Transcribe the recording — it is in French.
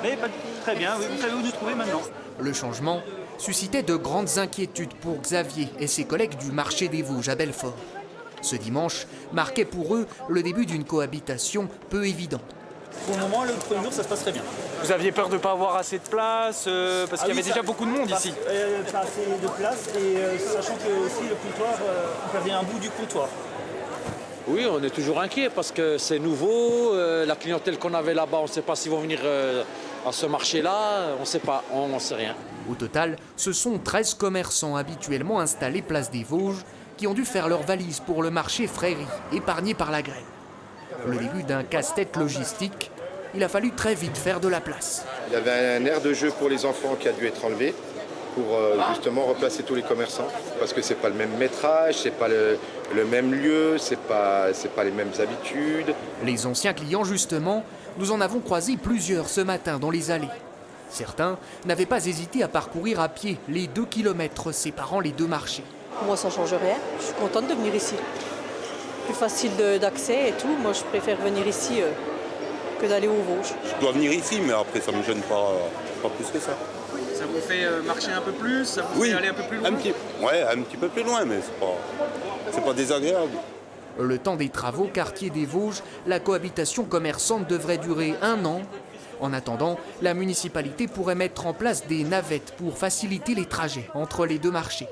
Mais très bien, oui, vous savez où nous trouver maintenant. Le changement suscitait de grandes inquiétudes pour Xavier et ses collègues du marché des Vosges à Belfort. Ce dimanche marquait pour eux le début d'une cohabitation peu évidente. Pour le moment, le premier jour, ça se passe très bien. Vous aviez peur de ne pas avoir assez de place parce qu'il y avait déjà beaucoup de monde ici. Pas assez de place et sachant que aussi le comptoir, on perdait un bout du comptoir. Oui, on est toujours inquiet parce que c'est nouveau. La clientèle qu'on avait là-bas, on ne sait pas s'ils vont venir à ce marché-là. On ne sait pas, on n'en sait rien. Au total, ce sont 13 commerçants habituellement installés place des Vosges qui ont dû faire leurs valises pour le marché Fréry, épargné par la grêle. Le début d'un casse-tête logistique, il a fallu très vite faire de la place. Il y avait un aire de jeu pour les enfants qui a dû être enlevé pour justement replacer tous les commerçants. Parce que c'est pas le même métrage, c'est pas le même lieu, c'est pas les mêmes habitudes. Les anciens clients, justement, nous en avons croisé plusieurs ce matin dans les allées. Certains n'avaient pas hésité à parcourir à pied les 2 kilomètres séparant les deux marchés. Pour moi, ça ne change rien. Je suis contente de venir ici. Plus facile d'accès et tout. Moi, je préfère venir ici que d'aller aux Vosges. Je dois venir ici, mais après, ça ne me gêne pas plus que ça. Ça vous fait marcher un peu plus, ça vous fait aller un peu plus loin? Un petit peu plus loin, mais c'est pas désagréable. Le temps des travaux, quartier des Vosges, la cohabitation commerçante devrait durer 1 an. En attendant, la municipalité pourrait mettre en place des navettes pour faciliter les trajets entre les deux marchés.